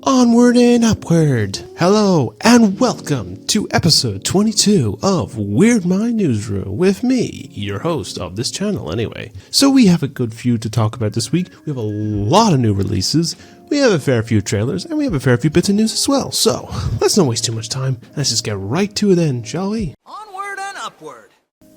Onward and upward. Hello and welcome to episode 22 of Weird Mind Newsroom with me, your host of this channel anyway. So we have a good few to talk about this week. We have a lot of new releases, we have a fair few trailers, and we have a fair few bits of news as well. So let's not waste too much time. Let's just get right to it then, shall we? Onward and upward.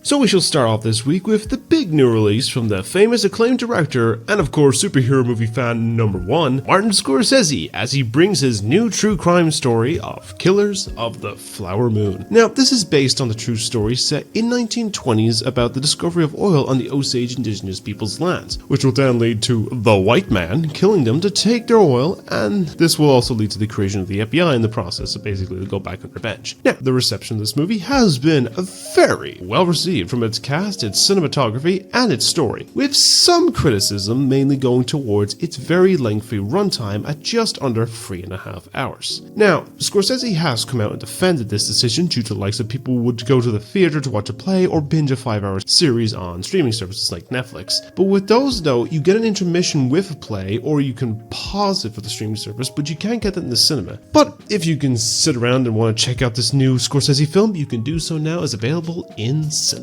So we shall start off this week with the big new release from the famous acclaimed director and of course superhero movie fan number one, Martin Scorsese, as he brings his new true crime story of Killers of the Flower Moon. Now this is based on the true story set in 1920s about the discovery of oil on the Osage indigenous people's lands, which will then lead to the white man killing them to take their oil, and this will also lead to the creation of the FBI in the process, so basically they'll go back on revenge. Now the reception of this movie has been very well received from its cast, its cinematography, and its story, with some criticism mainly going towards its very lengthy runtime at just under 3.5 hours. Now, Scorsese has come out and defended this decision due to the likes of people who would go to the theatre to watch a play or binge a 5-hour series on streaming services like Netflix. But with those though, you get an intermission with a play, or you can pause it for the streaming service, but you can't get that in the cinema. But if you can sit around and want to check out this new Scorsese film, you can do so now, as available in cinemas.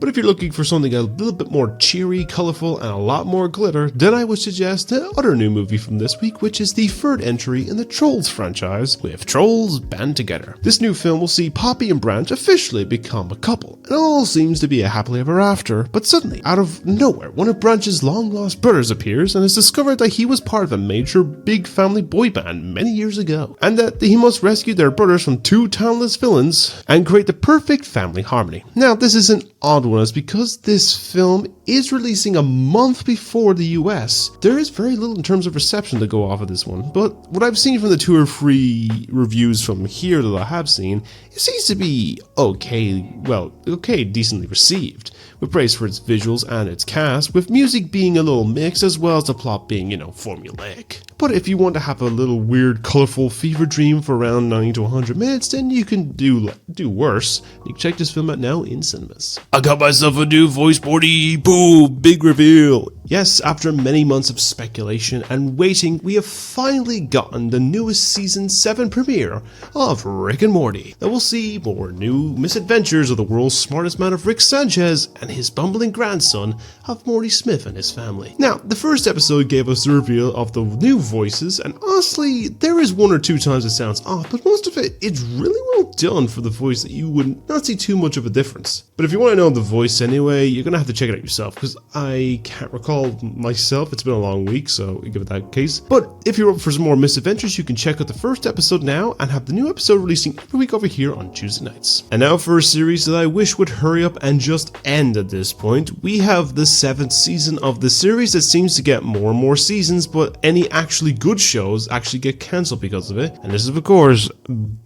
But if you're looking for something a little bit more cheery, colourful, and a lot more glitter, then I would suggest the other new movie from this week, which is the third entry in the Trolls franchise, with Trolls Band Together. This new film will see Poppy and Branch officially become a couple, and all seems to be a happily ever after, but suddenly, out of nowhere, one of Branch's long-lost brothers appears and is discovered that he was part of a major big family boy band many years ago, and that he must rescue their brothers from two talentless villains and create the perfect family harmony. Now, this is an odd one, is because this film is releasing a month before the US. There is very little in terms of reception to go off of this one, but what I've seen from the 2 or 3 reviews from here that I have seen, it seems to be okay, decently received, with praise for its visuals and its cast, with music being a little mixed as well as the plot being, formulaic. But if you want to have a little weird, colourful fever dream for around 90 to 100 minutes, then you can do worse. You can check this film out now in cinemas. I got myself a new voice, Morty! Boom! Big reveal! Yes, after many months of speculation and waiting, we have finally gotten the newest season 7 premiere of Rick and Morty, that will see more new misadventures of the world's smartest man of Rick Sanchez and his bumbling grandson of Morty Smith and his family. Now, the first episode gave us the reveal of the new voices, and honestly, there is 1 or 2 times it sounds off, but most of it's really well done for the voice that you would not see too much of a difference. But if you want to know the voice anyway, you're gonna have to check it out yourself, because I can't recall myself. It's been a long week, so give it that case. But if you're up for some more misadventures, you can check out the first episode now and have the new episode releasing every week over here on Tuesday nights. And now for a series that I wish would hurry up and just end at this point, we have the 7th season of the series that seems to get more and more seasons, but any actually good shows actually get cancelled because of it. And this is of course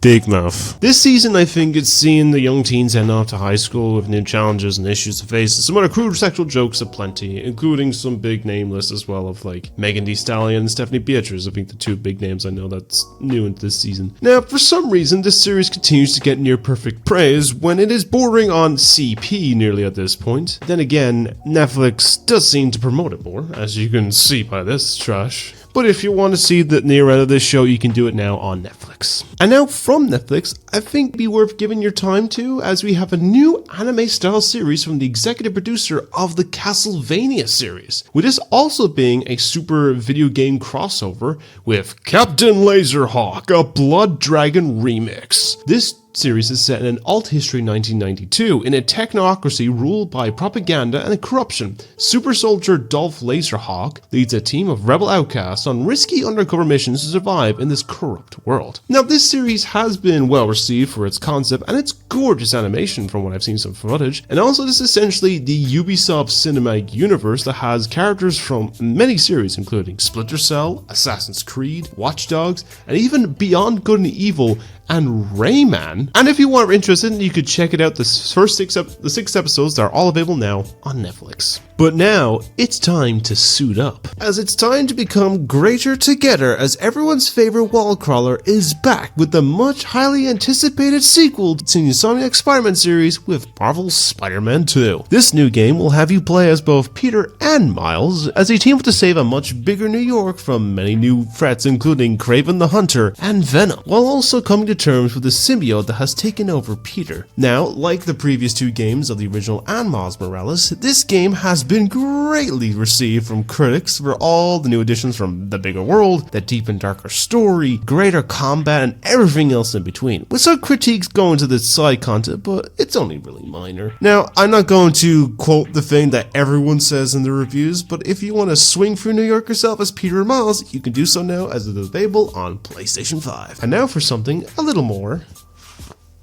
Big Mouth. This season I think it's seeing the young teens heading off to high school with new challenges and issues to face, and some other crude sexual jokes aplenty, including some big name lists as well of like Megan Thee Stallion and Stephanie Beatriz. I think the 2 big names I know that's new into this season. Now, for some reason, this series continues to get near perfect praise when it is bordering on CP nearly at this point. Then again, Netflix does seem to promote it more, as you can see by this trash. But if you want to see the near end of this show, you can do it now on Netflix. And now from Netflix, I think it'd be worth giving your time to, as we have a new anime-style series from the executive producer of the Castlevania series, with this also being a super video game crossover with Captain Laserhawk, a Blood Dragon remix. This series is set in an alt history 1992 in a technocracy ruled by propaganda and corruption. Super soldier Dolph Laserhawk leads a team of rebel outcasts on risky undercover missions to survive in this corrupt world. Now, this series has been well received for its concept and its gorgeous animation from what I've seen some footage, and also this is essentially the Ubisoft cinematic universe that has characters from many series including Splinter Cell, Assassin's Creed, Watch Dogs, and even Beyond Good and Evil and Rayman. And if you are interested, you could check it out. The 6 episodes, they're all available now on Netflix. But now, it's time to suit up, as it's time to become greater together, as everyone's favorite wall crawler is back with the much highly anticipated sequel to the Insomniac Spider-Man series with Marvel's Spider-Man 2. This new game will have you play as both Peter and Miles as they team up to save a much bigger New York from many new threats including Kraven the Hunter and Venom, while also coming to terms with the symbiote that has taken over Peter. Now, like the previous two games of the original and Miles Morales, this game has been greatly received from critics for all the new additions from the bigger world, the deep and darker story, greater combat, and everything else in between, with some critiques going to the side content, but it's only really minor. Now, I'm not going to quote the thing that everyone says in the reviews, but if you want to swing through New York yourself as Peter and Miles, you can do so now as it is available on PlayStation 5. And now for something a little more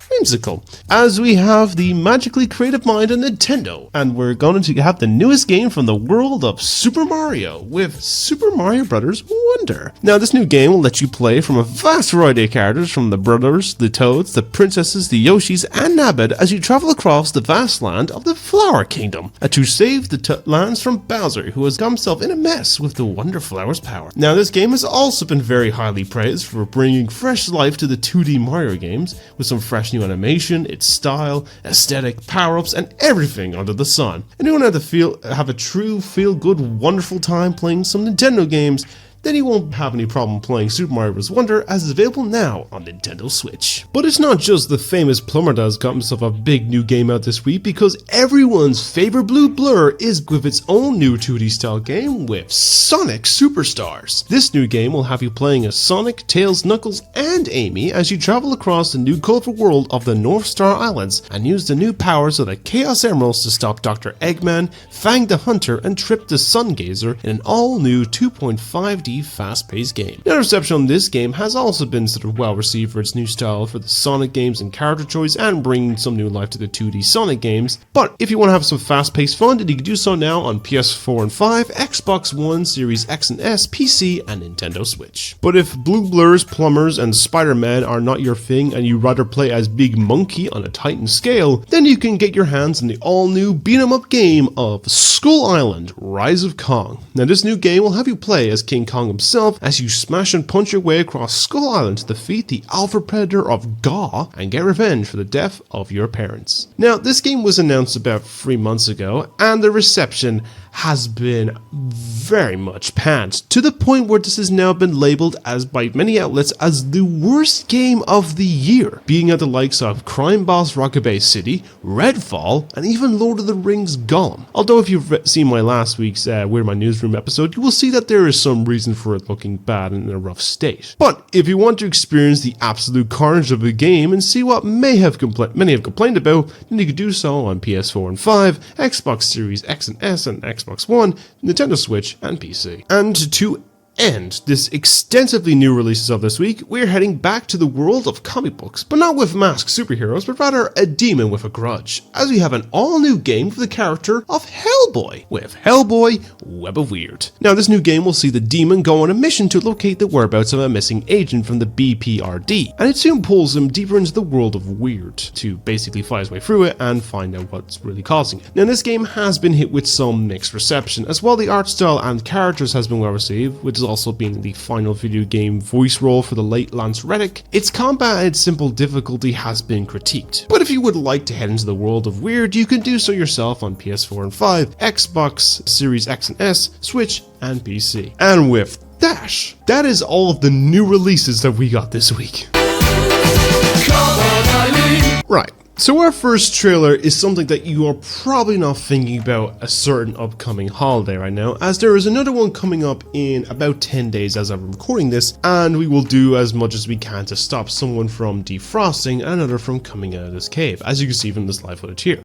whimsical, as we have the magically creative mind of Nintendo, and we're going to have the newest game from the world of Super Mario with Super Mario Bros. Wonder. Now, this new game will let you play from a vast variety of characters, from the brothers, the Toads, the princesses, the Yoshis, and Nabbit, as you travel across the vast land of the Flower Kingdom to save the lands from Bowser, who has got himself in a mess with the Wonder Flower's power. Now, this game has also been very highly praised for bringing fresh life to the 2D Mario games, with some fresh new animation, its style, aesthetic, power-ups, and everything under the sun. And you want to have a true feel-good, wonderful time playing some Nintendo games, then you won't have any problem playing Super Mario Bros. Wonder, as it's available now on Nintendo Switch. But it's not just the famous plumber that has got himself a big new game out this week, because everyone's favorite blue blur is with its own new 2D style game with Sonic Superstars. This new game will have you playing as Sonic, Tails, Knuckles, and Amy as you travel across the new colorful world of the North Star Islands and use the new powers of the Chaos Emeralds to stop Dr. Eggman, Fang the Hunter, and Trip the Sun Gazer in an all-new 2.5D fast-paced game. The reception on this game has also been sort of well received for its new style for the Sonic games and character choice, and bringing some new life to the 2D Sonic games. But if you want to have some fast-paced fun, then you can do so now on PS4 and 5, Xbox One, Series X and S, PC, and Nintendo Switch. But if blue blurs, plumbers, and Spider-Man are not your thing, and you rather play as Big Monkey on a Titan scale, then you can get your hands on the all-new beat-em-up game of Skull Island: Rise of Kong. Now, this new game will have you play as King Kong himself as you smash and punch your way across Skull Island to defeat the alpha predator of Gaw and get revenge for the death of your parents. Now, this game was announced about 3 months ago, and the reception has been very much panned, to the point where this has now been labeled as by many outlets as the worst game of the year, being at the likes of Crime Boss Rockabye City, Redfall, and even Lord of the Rings Gollum. Although if you've seen my last week's We're My Newsroom episode, you will see that there is some reason for it looking bad and in a rough state. But if you want to experience the absolute carnage of the game and see what many have complained about, then you can do so on PS4 and 5, Xbox Series X and S, and Xbox One, Nintendo Switch, and PC. And to end this extensively new releases of this week, we're heading back to the world of comic books, but not with masked superheroes, but rather a demon with a grudge, as we have an all-new game for the character of Hellboy, with Hellboy Web of Weird. Now, this new game will see the demon go on a mission to locate the whereabouts of a missing agent from the BPRD, and it soon pulls him deeper into the world of weird, to basically fight his way through it and find out what's really causing it. Now, this game has been hit with some mixed reception, as well the art style and characters has been well received, which is also being the final video game voice role for the late Lance Reddick. Its combat and its simple difficulty has been critiqued. But if you would like to head into the world of weird, you can do so yourself on PS4 and 5, Xbox Series X and S, Switch, and PC. And with that is all of the new releases that we got this week. Come on, Eileen. Right. So our first trailer is something that you are probably not thinking about a certain upcoming holiday right now, as there is another one coming up in about 10 days as I'm recording this, and we will do as much as we can to stop someone from defrosting and another from coming out of this cave, as you can see from this live footage here.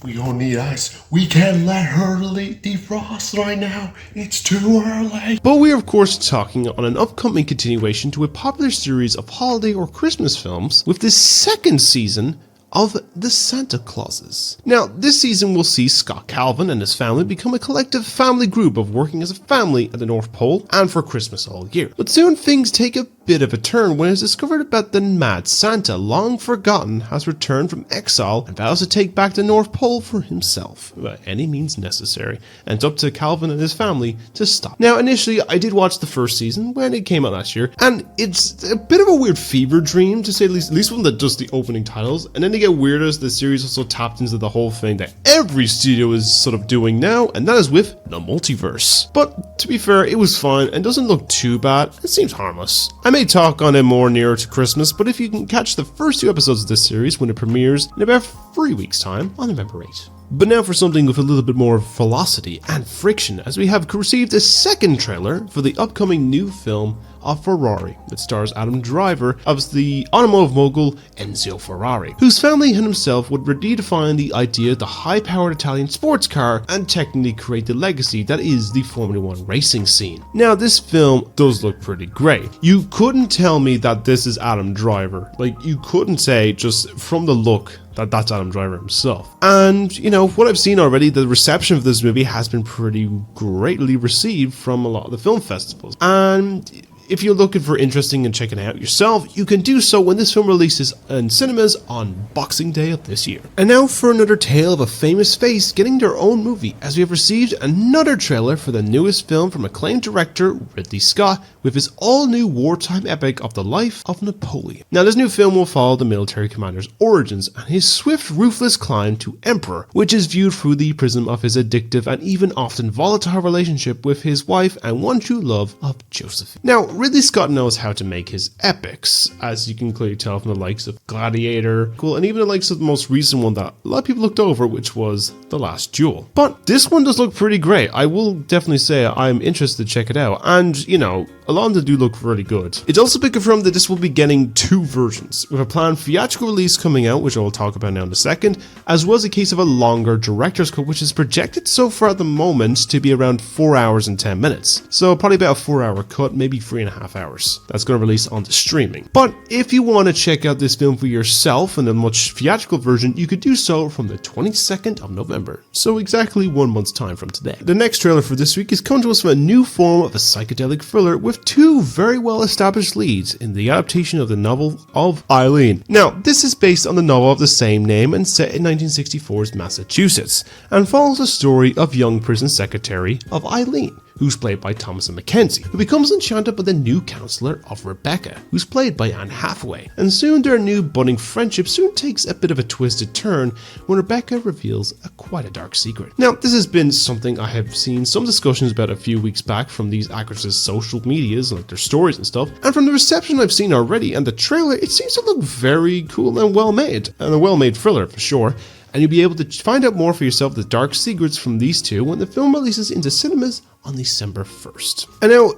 We don't need ice. We can't let her defrost right now. It's too early. But we are of course talking on an upcoming continuation to a popular series of holiday or Christmas films with the second season of the Santa Clauses. Now, this season will see Scott Calvin and his family become a collective family group of working as a family at the North Pole and for Christmas all year. But soon things take a bit of a turn when it's discovered that the mad Santa, long forgotten, has returned from exile and vows to take back the North Pole for himself, by any means necessary, and it's up to Calvin and his family to stop. Now, initially, I did watch the first season when it came out last year, and it's a bit of a weird fever dream, to say at least one that does the opening titles, and then they get weirder as the series also tapped into the whole thing that every studio is sort of doing now, and that is with the multiverse. But to be fair, it was fine and doesn't look too bad. It seems harmless. I may talk on it more nearer to Christmas, but if you can catch the first 2 episodes of this series when it premieres in about 3 weeks' time on November 8th. But now for something with a little bit more velocity and friction, as we have received a second trailer for the upcoming new film of Ferrari that stars Adam Driver as the automotive mogul Enzo Ferrari, whose family and himself would redefine the idea of the high-powered Italian sports car and technically create the legacy that is the Formula 1 racing scene. Now, this film does look pretty great. You couldn't tell me that this is Adam Driver. Like, you couldn't say just from the look that's Adam Driver himself. And, you know, what I've seen already, the reception of this movie has been pretty greatly received from a lot of the film festivals. And if you're looking for interesting and checking it out yourself, you can do so when this film releases in cinemas on Boxing Day of this year. And now for another tale of a famous face getting their own movie, as we have received another trailer for the newest film from acclaimed director Ridley Scott with his all-new wartime epic of the life of Napoleon. Now, this new film will follow the military commander's origins and his swift, ruthless climb to emperor, which is viewed through the prism of his addictive and even often volatile relationship with his wife and one true love of Josephine. Now, Ridley Scott knows how to make his epics, as you can clearly tell from the likes of Gladiator, and even the likes of the most recent one that a lot of people looked over, which was The Last Duel. But this one does look pretty great. I will definitely say I'm interested to check it out, and, you know, a lot of them do look really good. It's also been confirmed that this will be getting 2 versions, with a planned theatrical release coming out, which I will talk about now in a second, as well as a case of a longer director's cut, which is projected so far at the moment to be around 4 hours and 10 minutes. So probably about a 4-hour cut, maybe 3.5 hours. That's going to release on the streaming. But if you want to check out this film for yourself in a much theatrical version, you could do so from the 22nd of November. So exactly 1 month's time from today. The next trailer for this week is coming to us from a new form of a psychedelic thriller with 2 very well established leads in the adaptation of the novel of Eileen. Now, this is based on the novel of the same name and set in 1964's Massachusetts, and follows the story of young prison secretary of Eileen, who's played by Thomasin McKenzie, who becomes enchanted by the new counselor of Rebecca, who's played by Anne Hathaway, and soon their new budding friendship soon takes a bit of a twisted turn when Rebecca reveals quite a dark secret. Now, this has been something I have seen some discussions about a few weeks back from these actresses' social medias, like their stories and stuff, and from the reception I've seen already and the trailer, it seems to look very cool and well made, and a well made thriller for sure. And you'll be able to find out more for yourself the dark secrets from these 2 when the film releases into cinemas on December 1st. And now,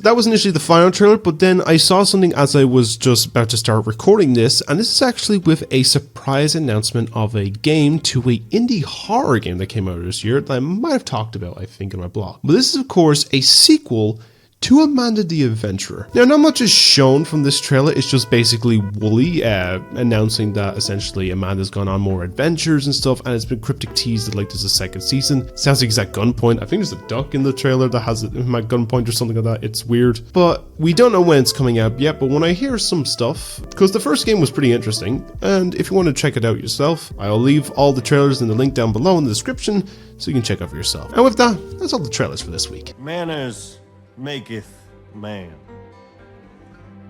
that was initially the final trailer, but then I saw something as I was just about to start recording this, and this is actually with a surprise announcement of a game to a indie horror game that came out this year that I might have talked about, I think, in my blog. But this is, of course, a sequel to Amanda the Adventurer. Now, not much is shown from this trailer. It's just basically Wooly announcing that essentially Amanda's gone on more adventures and stuff, and it's been cryptic teased that like there's a second season. Sounds like he's at gunpoint. I think there's a duck in the trailer that has him at gunpoint or something like that. It's weird, but we don't know when it's coming out yet. But when I hear some stuff, because the first game was pretty interesting, and if you want to check it out yourself, I'll leave all the trailers in the link down below in the description so you can check out for yourself. And with that, that's all the trailers for this week. Manners maketh man.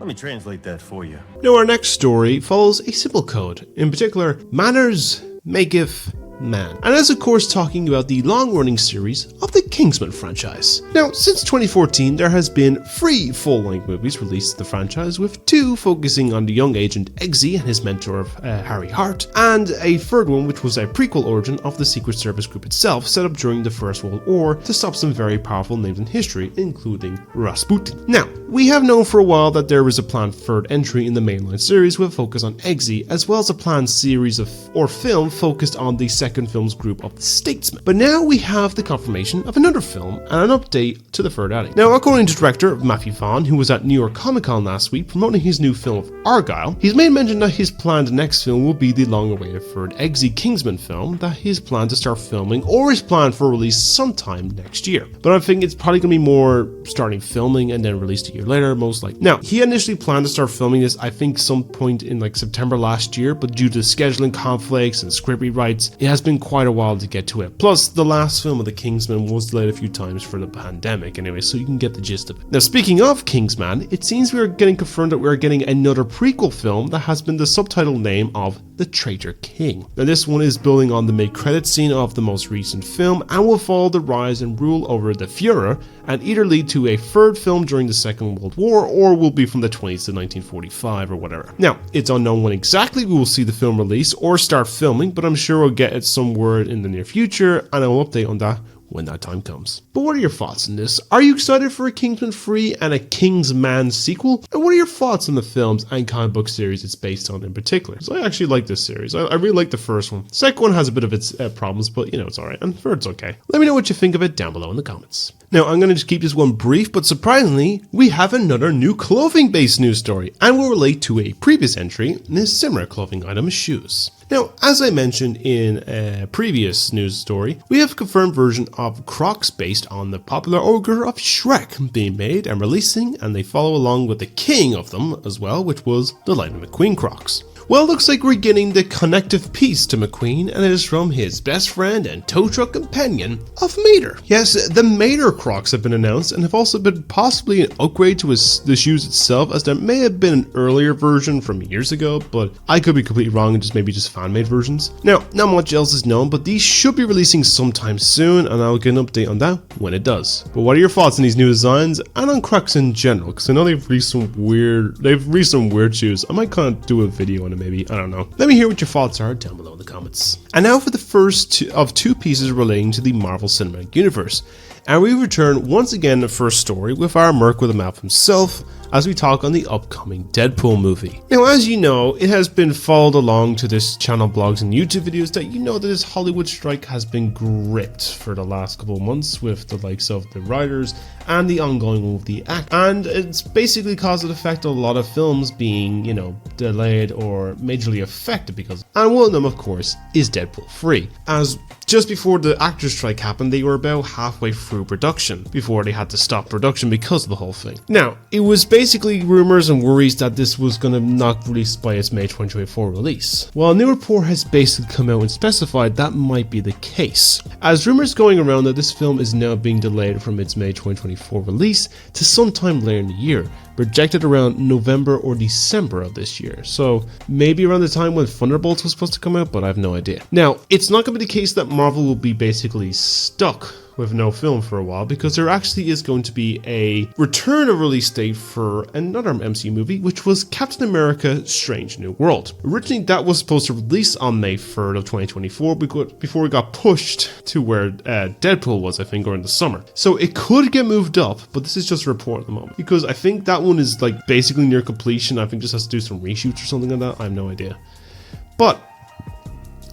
Let me translate that for you. Now, our next story follows a simple code. In particular, manners maketh man. And as of course talking about the long-running series of the Kingsmen franchise. Now, since 2014, there has been 3 full-length movies released to the franchise, with 2 focusing on the young agent Eggsy and his mentor Harry Hart, and a third one which was a prequel origin of the Secret Service group itself, set up during the First World War to stop some very powerful names in history, including Rasputin. Now, we have known for a while that there is a planned third entry in the mainline series with a focus on Eggsy, as well as a planned series of film focused on the second film's group of the Statesmen. But now we have the confirmation of another film, and an update to the Ferrari. Now, according to director Matthew Vaughn, who was at New York Comic Con last week promoting his new film of Argyle, he's made mention that his planned next film will be the long-awaited third Kingsmen film that he's planned to start filming or is planned for release sometime next year. But I think it's probably going to be more starting filming and then released a year later, most likely. Now, he initially planned to start filming this, I think, some point in like September last year, but due to scheduling conflicts and script rewrites, it has been quite a while to get to it. Plus, the last film of the Kingsmen was delayed a few times for the pandemic anyway, so you can get the gist of it. Now, speaking of Kingsman, it seems we are getting confirmed that we are getting another prequel film that has been the subtitle name of The Traitor King. Now, this one is building on the mid-credits scene of the most recent film and will follow the rise and rule over the Führer and either lead to a third film during the Second World War or will be from the 20s to 1945 or whatever. Now, it's unknown when exactly we will see the film release or start filming, but I'm sure we'll get it some word in the near future and I will update on that when that time comes. But what are your thoughts on this? Are you excited for a Kingsman 3 and a Kingsman sequel? And what are your thoughts on the films and comic book series it's based on in particular? So I actually like this series. I really like the first one. The second one has a bit of its problems, but you know, it's alright. And the third's okay. Let me know what you think of it down below in the comments. Now, I'm going to just keep this one brief, but surprisingly, we have another new clothing-based news story, and will relate to a previous entry in a similar clothing item, shoes. Now, as I mentioned in a previous news story, we have a confirmed version of Crocs based on the popular ogre of Shrek being made and releasing, and they follow along with the king of them as well, which was the Lightning McQueen Crocs. Well, it looks like we're getting the connective piece to McQueen, and it is from his best friend and tow truck companion of Mater. Yes, the Mater Crocs have been announced and have also been possibly an upgrade to the shoes itself, as there may have been an earlier version from years ago, but I could be completely wrong and maybe just fan-made versions. Now, not much else is known, but these should be releasing sometime soon, and I'll get an update on that when it does. But what are your thoughts on these new designs and on Crocs in general? Because I know they've released some weird shoes. I might kind of do a video on it. Maybe, I don't know. Let me hear what your thoughts are down below in the comments. And now for the first of two pieces relating to the Marvel Cinematic Universe. And we return once again the first story with our Merc with a Mouth himself as we talk on the upcoming Deadpool movie. Now, as you know, it has been followed along to this channel blogs and YouTube videos that you know that this Hollywood strike has been gripped for the last couple of months with the likes of the writers and the ongoing one with the act. And it's basically caused an effect of a lot of films being, you know, delayed or majorly affected because, and one of them, of course, is Deadpool 3. As just before the actors strike happened, they were about halfway through production before they had to stop production because of the whole thing. Now, it was basically rumors and worries that this was going to not release by its May 2024 release. Well, a new report has basically come out and specified that might be the case, as rumors going around that this film is now being delayed from its May 2024 release to sometime later in the year, projected around November or December of this year. So maybe around the time when Thunderbolts was supposed to come out, but I have no idea. Now, it's not going to be the case that Marvel will be basically stuck with no film for a while, because there actually is going to be a return of release date for another MCU movie, which was Captain America Strange New World. Originally, that was supposed to release on May 3rd of 2024 before it got pushed to where Deadpool was, I think, during the summer. So it could get moved up, but this is just a report at the moment, because I think that one is like basically near completion. I think just has to do some reshoots or something like that. I have no idea. But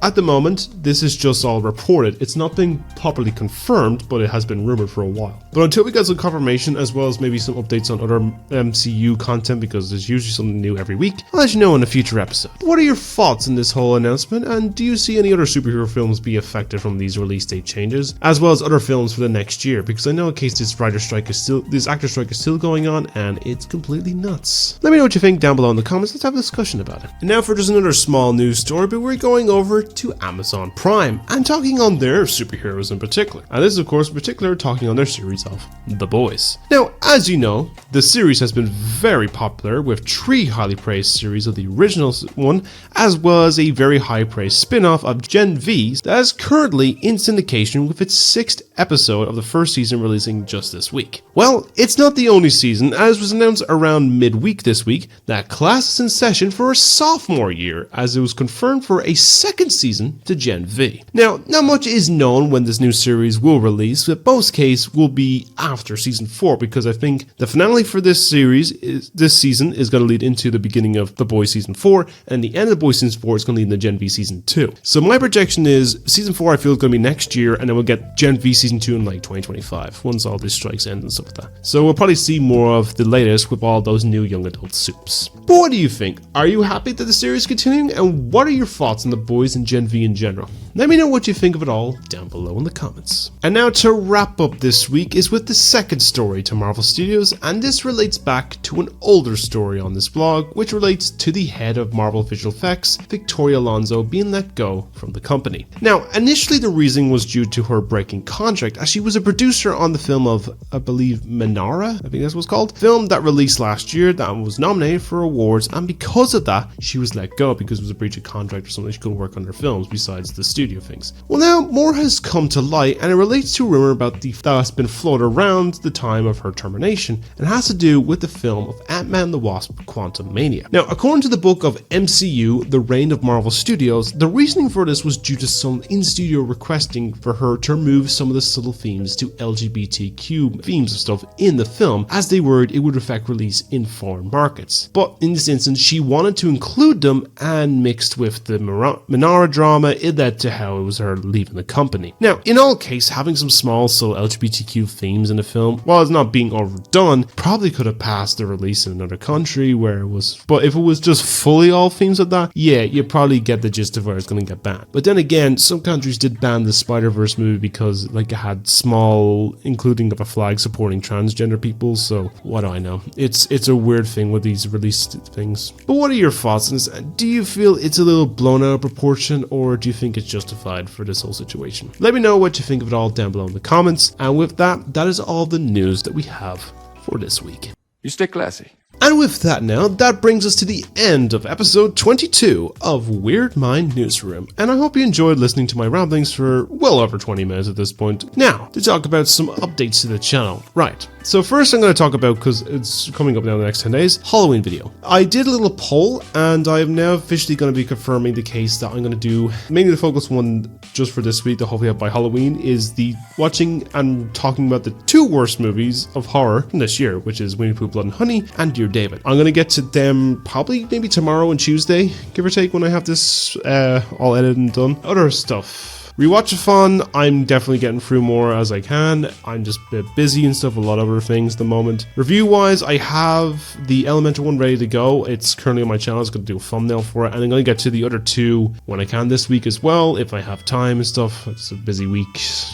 at the moment, this is just all reported. It's not been properly confirmed, but it has been rumored for a while. But until we get some confirmation, as well as maybe some updates on other MCU content, because there's usually something new every week, I'll let you know in a future episode. What are your thoughts on this whole announcement, and do you see any other superhero films be affected from these release date changes, as well as other films for the next year? Because I know in case this actor strike is still going on, and it's completely nuts. Let me know what you think down below in the comments. Let's have a discussion about it. And now for just another small news story, but we're going over to Amazon Prime and talking on their superheroes in particular. And this is, of course, in particular talking on their series of The Boys. Now, as you know, the series has been very popular, with 3 highly praised series of the original one, as well as a very high praised spin-off of Gen V that is currently in syndication, with its 6th episode of the first season releasing just this week. Well, it's not the only season, as was announced around midweek this week that class is in session for a sophomore year, as it was confirmed for a second season season to Gen V. Now, not much is known when this new series will release, but most case will be after season 4, because I think the finale for this season is going to lead into the beginning of The Boys season 4, and the end of The Boys season 4 is going to lead into Gen V season 2. So my projection is season 4 I feel is going to be next year, and then we'll get Gen V season 2 in like 2025, once all these strikes end and stuff like that. So we'll probably see more of the latest with all those new young adult soups. But what do you think? Are you happy that the series is continuing, and what are your thoughts on The Boys and Gen V in general? Let me know what you think of it all down below in the comments. And now to wrap up this week is with the second story to Marvel Studios, and this relates back to an older story on this blog, which relates to the head of Marvel Visual Effects, Victoria Alonso, being let go from the company. Now, initially the reasoning was due to her breaking contract, as she was a producer on the film of, I believe, Minara, I think that's what it's called, film that released last year that was nominated for awards, and because of that, she was let go because it was a breach of contract or something. She couldn't work on her films besides the studio things. Well, now more has come to light, and it relates to a rumor about that's been floated around the time of her termination, and has to do with the film of Ant-Man the Wasp: Quantumania. Now, according to the book of MCU, The Reign of Marvel Studios, the reasoning for this was due to some in-studio requesting for her to remove some of the subtle themes to LGBTQ themes and stuff in the film, as they worried it would affect release in foreign markets. But in this instance, she wanted to include them, and mixed with the Minara drama, it led to how it was her leaving the company. Now, in all case, having some small subtle LGBTQ themes in the film, while it's not being overdone, probably could have passed the release in another country where it was, but if it was just fully all themes of that, yeah, you probably get the gist of where it's going to get banned. But then again, some countries did ban the Spider-Verse movie because like it had small including of a flag supporting transgender people, so what do I know? It's a weird thing with these released things. But what are your thoughts on this? Do you feel it's a little blown out of proportion, or do you think it's justified for this whole situation? Let me know what you think of it all down below in the comments, and with that, that is all the news that we have for this week. You stay classy. And with that now, that brings us to the end of episode 22 of Weird Mind Newsroom, and I hope you enjoyed listening to my ramblings for well over 20 minutes at this point. Now, to talk about some updates to the channel. Right, so first I'm going to talk about, because it's coming up now in the next 10 days, Halloween video. I did a little poll, and I am now officially going to be confirming the case that I'm going to do, mainly the focus one just for this week, that hopefully have by Halloween, is the watching and talking about the 2 worst movies of horror from this year, which is Winnie the Pooh, Blood and Honey, and Dear David. I'm going to get to them probably maybe tomorrow and Tuesday, give or take, when I have this all edited and done. Other stuff. Rewatch-a-thon, I'm definitely getting through more as I can. I'm just a bit busy and stuff, a lot of other things at the moment. Review-wise, I have the Elemental one ready to go. It's currently on my channel. I was going to do a thumbnail for it, and I'm going to get to the other 2 when I can this week as well, if I have time and stuff. It's a busy week,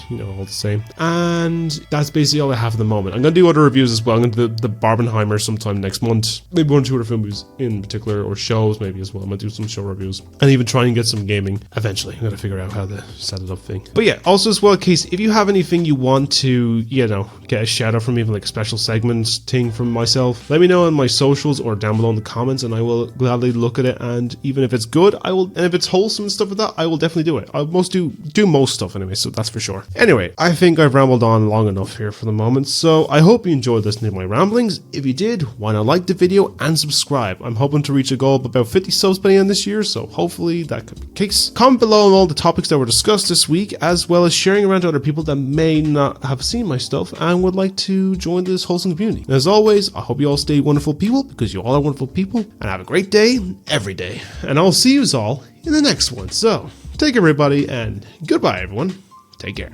you know, all the same. And that's basically all I have at the moment. I'm going to do other reviews as well. I'm going to do the Barbenheimer sometime next month. Maybe 1 or 2 other films in particular, or shows maybe as well. I'm going to do some show reviews, and even try and get some gaming eventually. I'm going to figure out how to set it up thing. But yeah, also as well, in case if you have anything you want to, you know, get a shout out from me, even like a special segment thing from myself, let me know on my socials or down below in the comments, and I will gladly look at it. And even if it's good, I will, and if it's wholesome and stuff like that, I will definitely do it. I'll do most stuff anyway, so that's for sure. Anyway, I think I've rambled on long enough here for the moment, so I hope you enjoyed listening to my ramblings. If you did, why not like the video and subscribe? I'm hoping to reach a goal of about 50 subs by the end of this year, so hopefully that could be the case. Comment below on all the topics that were discussed this week, as well as sharing around to other people that may not have seen my stuff and would like to join this wholesome community. And as always, I hope you all stay wonderful people, because you all are wonderful people, and have a great day every day. And I'll see you all in the next one. So, take care everybody, and goodbye everyone. Take care.